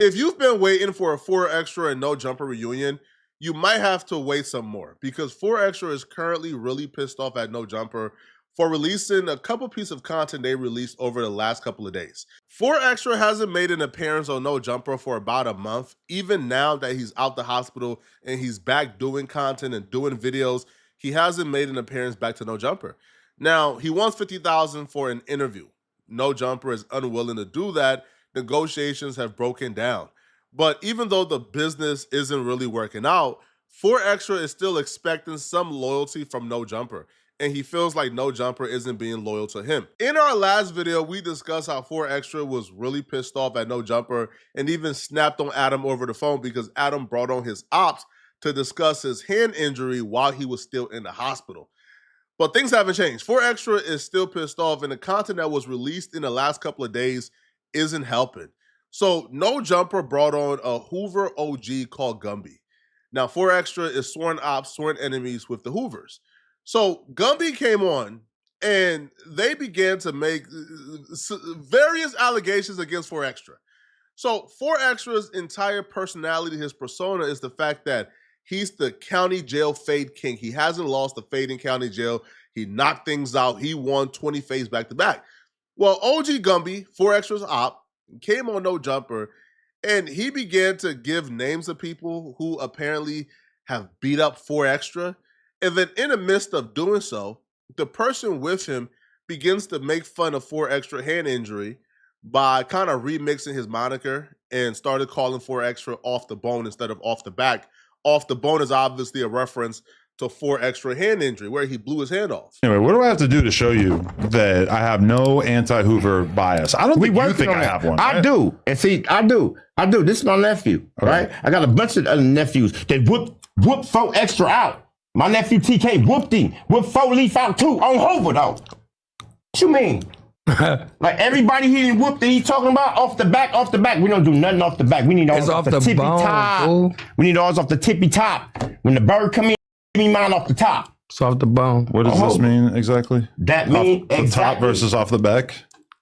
If you've been waiting for a 4Extra and No Jumper reunion, you might have to wait some more because 4Extra is currently really pissed off at No Jumper for releasing a couple pieces of content they released over the last couple of days. 4Extra hasn't made an appearance on No Jumper for about a month. Even now that he's out the hospital and he's back doing content and doing videos, he hasn't made an appearance back to No Jumper. Now, he wants $50,000 for an interview. No Jumper is unwilling to do that. Negotiations have broken down. But even though the business isn't really working out, 4Extra is still expecting some loyalty from No Jumper, and he feels like No Jumper isn't being loyal to him. In our last video, we discussed how 4Extra was really pissed off at No Jumper and even snapped on Adam over the phone because Adam brought on his ops to discuss his hand injury while he was still in the hospital. But things haven't changed. 4Extra is still pissed off, and the content that was released in the last couple of days isn't helping. So No Jumper brought on a Hoover OG called Gumby. Now 4Extra is sworn ops, sworn enemies with the Hoovers. So Gumby came on and they began to make various allegations against 4Extra. So 4Extra's entire personality, his persona, is the fact that he's the county jail fade king. He hasn't lost a fade in county jail. He knocked things out. He won 20 fades back to back. Well, OG Gumby, 4Extra's op, came on No Jumper, and he began to give names of people who apparently have beat up 4Extra. And then in the midst of doing so, the person with him begins to make fun of 4Extra hand injury by kind of remixing his moniker and started calling 4Extra off the bone instead of off the back. Off the bone is obviously a reference to 4Extra hand injury where he blew his hand off. Anyway, what do I have to do to show you that I have no anti-Hoover bias? I don't think you think I have one. I right? do. And see, I do. This is my nephew, right? I got a bunch of other nephews that whoop 4Extra out. My nephew TK whooped him. Whooped 4 Leaf out too on Hoover though. What you mean? Like everybody he didn't whoop that he's talking about off the back. We don't do nothing off the back. We need all off the tippy bone, top. Fool. We need all off the tippy top. When the bird come in, give me mine off the top. It's off the bone. What does this mean exactly? That means the top versus off the back?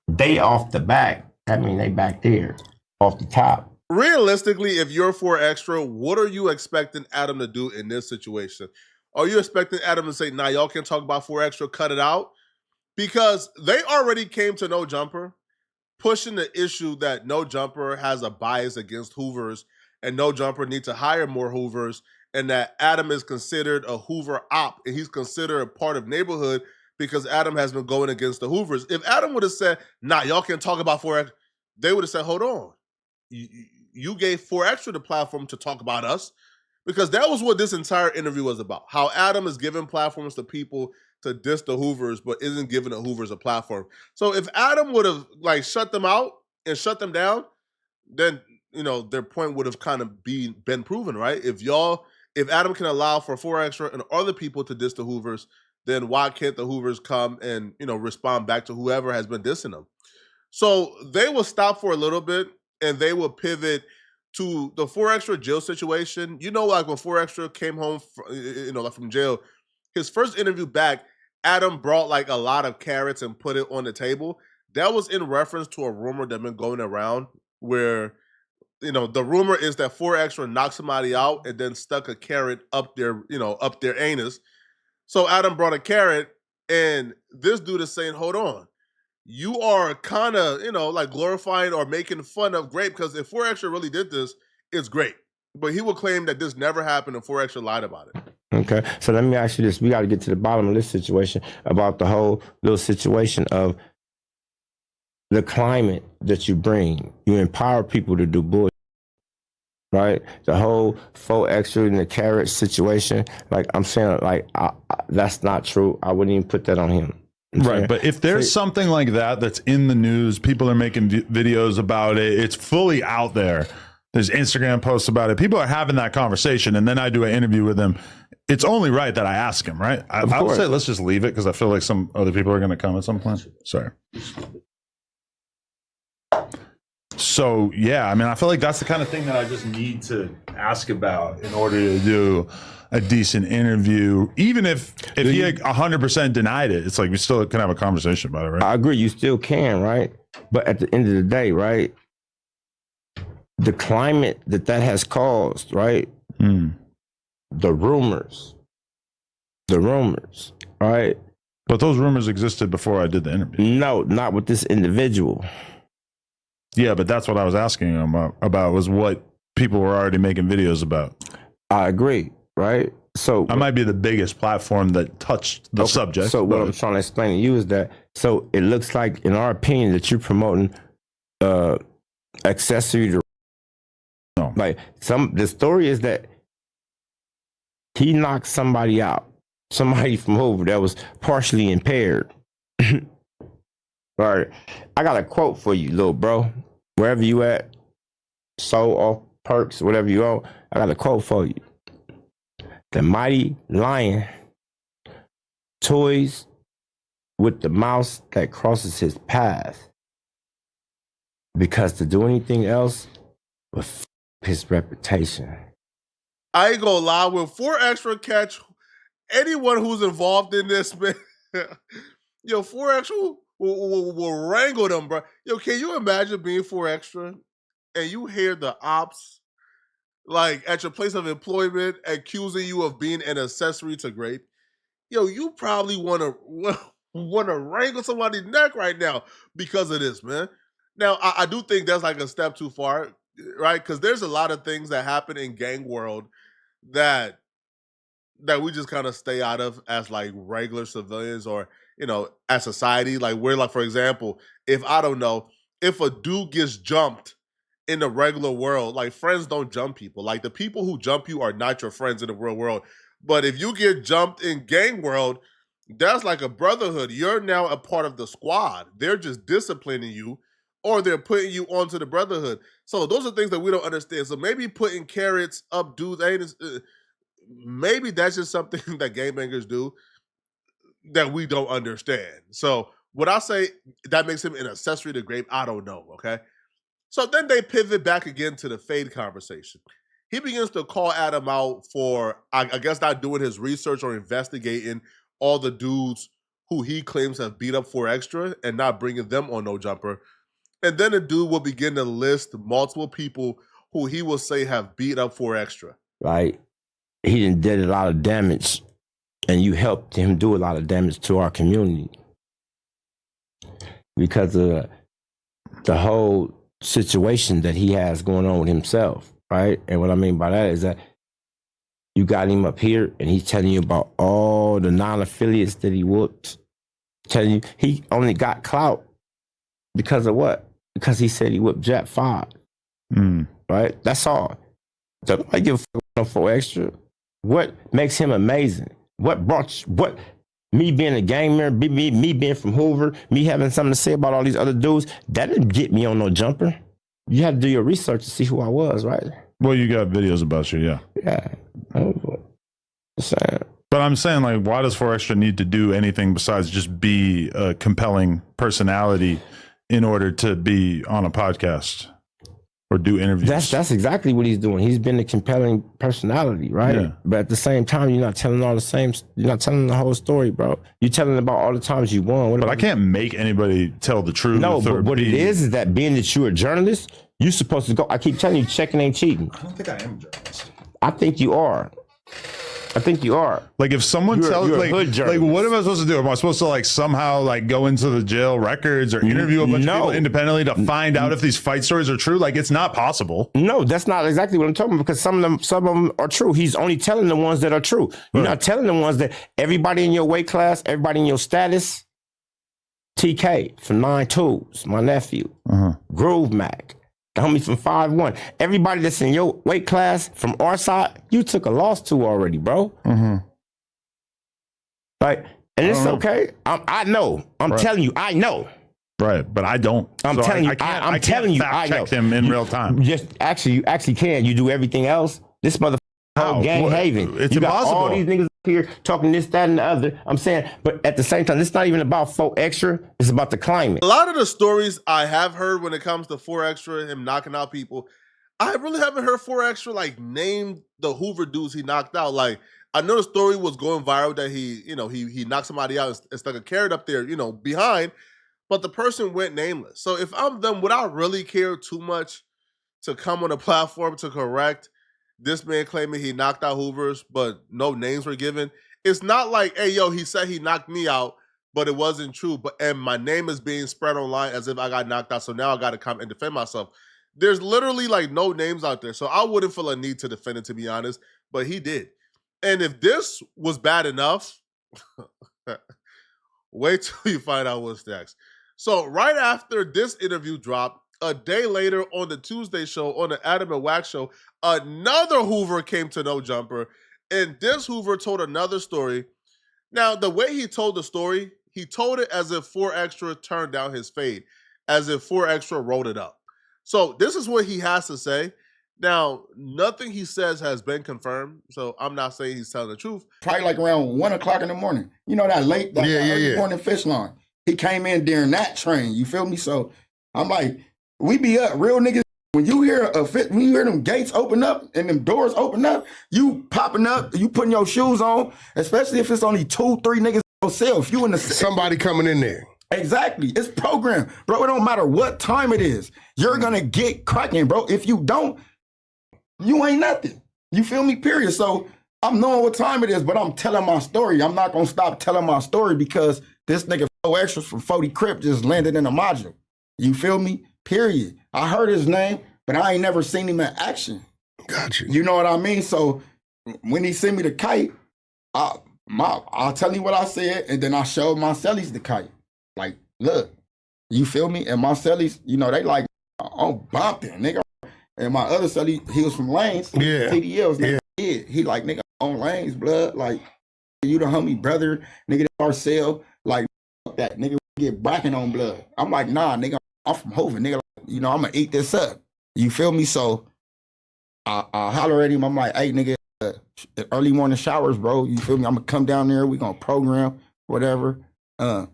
They off the back. That means they back there. Off the top. Realistically, if you're 4Extra, what are you expecting Adam to do in this situation? Are you expecting Adam to say, nah, y'all can talk about 4Extra, cut it out? Because they already came to No Jumper, pushing the issue that No Jumper has a bias against Hoovers and No Jumper needs to hire more Hoovers, and that Adam is considered a Hoover op and he's considered a part of neighborhood because Adam has been going against the Hoovers. If Adam would have said, nah, y'all can talk about 4Extra, they would have said, hold on. You gave 4Extra the platform to talk about us, because that was what this entire interview was about. How Adam is giving platforms to people to diss the Hoovers, but isn't giving the Hoovers a platform. So if Adam would have like shut them out and shut them down, then their point would have kind of been proven, right? If Adam can allow for 4Extra and other people to diss the Hoovers, then why can't the Hoovers come and respond back to whoever has been dissing them? So they will stop for a little bit and they will pivot to the 4Extra jail situation. Like when 4Extra came home from jail, his first interview back, Adam brought like a lot of carrots and put it on the table. That was in reference to a rumor that's been going around where, the rumor is that 4Extra knocked somebody out and then stuck a carrot up their anus. So Adam brought a carrot and this dude is saying, hold on. You are kind of, like glorifying or making fun of Grape, because if 4Extra really did this, it's great. But he will claim that this never happened and 4Extra lied about it. Okay, so let me ask you this. We got to get to the bottom of this situation about the whole little situation of the climate that you bring. You empower people to do bullshit, right? The whole 4Extra and the carrot situation, like I'm saying, that's not true. I wouldn't even put that on him. Right, but if there's something like that that's in the news, people are making videos about it, it's fully out there. There's Instagram posts about it. People are having that conversation, and then I do an interview with them. It's only right that I ask him, right? I would say let's just leave it because I feel like some other people are going to come at some point. Sorry. So, yeah, I mean, I feel like that's the kind of thing that I just need to ask about in order to do a decent interview. Even if he 100% denied it, it's like we still can have a conversation about it, right? I agree. You still can, right? But at the end of the day, right, the climate that has caused, right? The rumors, right? But those rumors existed before I did the interview. No, not with this individual. Yeah, but that's what I was asking him about was what people were already making videos about. I agree, right? So I might be the biggest platform that touched the subject. So what I'm trying to explain to you is that, so it looks like, in our opinion, that you're promoting accessory to. No. Like the story is that he knocked somebody out, somebody from Hoover that was partially impaired. All right, I got a quote for you, little bro. Wherever you at, soul off perks, whatever you own, I got a quote for you. The mighty lion toys with the mouse that crosses his path, because to do anything else would f his reputation. I ain't gonna lie, when 4 Extra catch anyone who's involved in this, man, yo, 4 Extra will wrangle them, bro. Yo, can you imagine being 4 Extra and you hear the ops like at your place of employment accusing you of being an accessory to grape? Yo, you probably want to wrangle somebody's neck right now because of this, man. Now, I do think that's like a step too far, right? Because there's a lot of things that happen in gang world that we just kind of stay out of as like regular civilians, or as society. Like, we're like, for example, if I don't know, if a dude gets jumped in the regular world, like, friends don't jump people. Like, the people who jump you are not your friends in the real world. But if you get jumped in gang world, that's like a brotherhood. You're now a part of the squad. They're just disciplining you, or they're putting you onto the brotherhood. So those are things that we don't understand. So maybe putting carrots up dudes ain't maybe that's just something that gangbangers do that we don't understand. So would I say that makes him an accessory to grape? I don't know, okay? So then they pivot back again to the fade conversation. He begins to call Adam out for, I guess, not doing his research or investigating all the dudes who he claims have beat up 4 Extra and not bringing them on No Jumper. And then the dude will begin to list multiple people who he will say have beat up 4 Extra. Right? He did a lot of damage, and you helped him do a lot of damage to our community because of the whole situation that he has going on with himself, right? And what I mean by that is that you got him up here, and he's telling you about all the non-affiliates that he whooped. Telling you he only got clout because of what? Because he said he whooped Jet 5. Right? That's all. So I give a fuck for extra. What makes him amazing? What me being a gang member, me being from Hoover, me having something to say about all these other dudes, that didn't get me on No Jumper. You had to do your research to see who I was, right? Well, you got videos about you, yeah. Yeah. But I'm saying, like, why does 4 Extra need to do anything besides just be a compelling personality in order to be on a podcast or do interviews? That's exactly what he's doing. He's been a compelling personality, right? Yeah. But at the same time, you're not telling you're not telling the whole story, bro. You're telling about all the times you won. But I can't make anybody tell the truth. No, but what it is that being that you're a journalist, you're supposed to go. I keep telling you, checking ain't cheating. I don't think I am a journalist. I think you are. I think you are. Like, if someone tells, like, what am I supposed to do? Am I supposed to, like, somehow, like, go into the jail records or interview a bunch of people independently to find out if these fight stories are true? Like, it's not possible. No, that's not exactly what I'm talking about, because some of them are true. He's only telling the ones that are true. You're not telling the ones that everybody in your weight class, everybody in your status. TK from 9 Tools, my nephew. Groove Mac, the homie from 5'1". Everybody that's in your weight class from our side, you took a loss to already, bro. Like, and it's okay. I know. I'm telling you, I know. Right, but I don't. I'm telling you, I'm telling you, I know. Check him in real time. You actually can. You do everything else. This motherfucker whole gang haven. It's you got impossible. all these niggas here talking this, that, and the other. I'm saying, but at the same time, it's not even about 4 Extra. It's about the climate. A lot of the stories I have heard when it comes to 4 Extra and him knocking out people, I really haven't heard 4 Extra like name the Hoover dudes he knocked out. Like, I know the story was going viral that he knocked somebody out and stuck a carrot up there, behind, but the person went nameless. So if I'm them, would I really care too much to come on a platform to correct this man claiming he knocked out Hoovers, but no names were given. It's not like, hey, yo, he said he knocked me out, but it wasn't true. And my name is being spread online as if I got knocked out. So now I got to come and defend myself. There's literally like no names out there. So I wouldn't feel a need to defend it, to be honest, but he did. And if this was bad enough, wait till you find out what's next. So right after this interview dropped, a day later on the Tuesday show, on the Adam and Wax show, another Hoover came to No Jumper, and this Hoover told another story. Now, the way he told the story, he told it as if 4 Extra turned down his fade, as if 4 Extra wrote it up. So this is what he has to say. Now, nothing he says has been confirmed, so I'm not saying he's telling the truth. Probably like around 1 o'clock in the morning. You know that early morning fish line. He came in during that train. You feel me? So I'm like, we be up, real niggas. When you hear them gates open up and them doors open up, you popping up, you putting your shoes on, especially if it's only 2, 3 niggas on sale. If you in the somebody coming in there. Exactly. It's programmed. Bro, it don't matter what time it is. You're gonna get cracking, bro. If you don't, you ain't nothing. You feel me? Period. So I'm knowing what time it is, but I'm telling my story. I'm not gonna stop telling my story because this nigga 4 Extras from 40 Crip just landed in a module. You feel me? Period. I heard his name, but I ain't never seen him in action. Got you. You know what I mean? So when he sent me the kite, I'll tell you what I said, and then I showed my cellies the kite. Like, look, you feel me? And my cellies, you know, they like, I'm bumping, nigga. And my other celly, he was from Lanes. Yeah. TDLs, nigga. Yeah. He like, nigga, on Lanes, blood. Like, you the homie brother, nigga, that ourselves. Like, fuck that, nigga, we get bracking on blood. I'm like, nah, nigga, I'm from Hoover, nigga. You know, I'm gonna eat this up. You feel me? So I holler at him. I'm like, hey, nigga, early morning showers, bro. You feel me? I'm gonna come down there. We gonna program, whatever. Gonna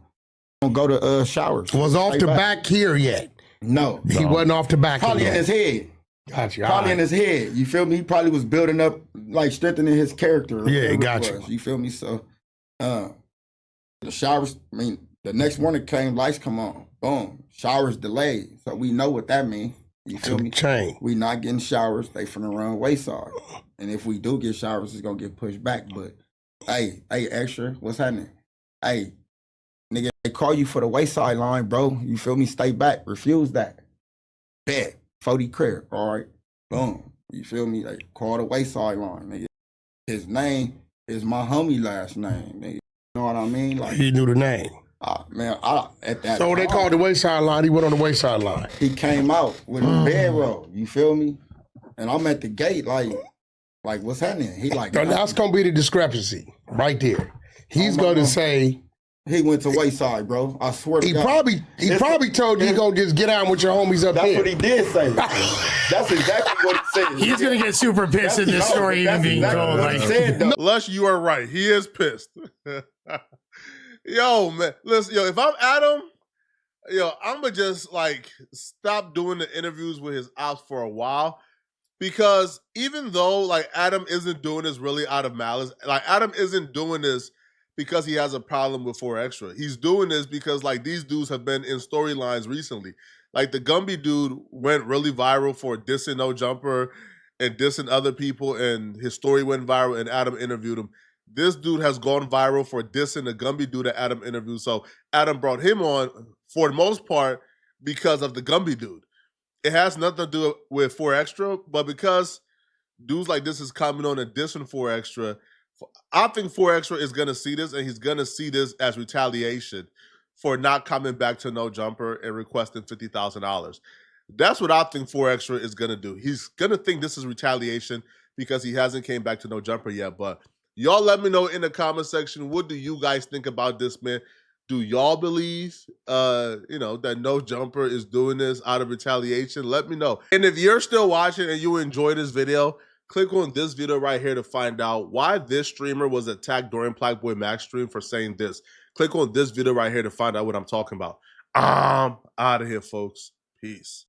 go to showers. Was off the back here yet? No. He wasn't off the back. Probably in his head. Got you. Probably in his head. You feel me? He probably was building up, like strengthening his character. Yeah, got you. You feel me? So the showers, I mean, the next morning came, lights come on. Boom. Showers delayed. So we know what that means. You feel me? Chain. We not getting showers. They finna run wayside. And if we do get showers, it's gonna get pushed back. But hey, Extra, what's happening? Hey, nigga, they call you for the wayside line, bro. You feel me? Stay back. Refuse that. Bet. 40 Crip. All right. Boom. You feel me? They call the wayside line, nigga. His name is my homie last name, nigga. You know what I mean? Like, he knew the name. Man, at that so time, they called the wayside line. He went on the wayside line. He came out with a bedroll. You feel me? And I'm at the gate, like what's happening? He like, so that's gonna be the discrepancy right there. He's gonna say he went to wayside, bro. I swear to God. He probably told you gonna just get out with your homies up that's here. That's what he did say. That's exactly what he said. He's gonna get super pissed in this story even being told. Like, Lush, you are right. He is pissed. Yo, man, listen, yo, if I'm Adam, yo, I'm gonna just like stop doing the interviews with his ops for a while, because even though like Adam isn't doing this really out of malice, like Adam isn't doing this because he has a problem with 4 Extra. He's doing this because like these dudes have been in storylines recently. Like the Gumby dude went really viral for dissing No Jumper and dissing other people, and his story went viral, and Adam interviewed him. This dude has gone viral for dissing the Gumby dude that Adam interviewed. So Adam brought him on for the most part because of the Gumby dude. It has nothing to do with 4 Extra, but because dudes like this is coming on and dissing 4 Extra, I think 4 Extra is going to see this, and he's going to see this as retaliation for not coming back to No Jumper and requesting $50,000. That's what I think 4 Extra is going to do. He's going to think this is retaliation because he hasn't came back to No Jumper yet, but y'all let me know in the comment section, what do you guys think about this, man? Do y'all believe, that No Jumper is doing this out of retaliation? Let me know. And if you're still watching and you enjoy this video, click on this video right here to find out why this streamer was attacked during Black Boy Max stream for saying this. Click on this video right here to find out what I'm talking about. I'm out of here, folks. Peace.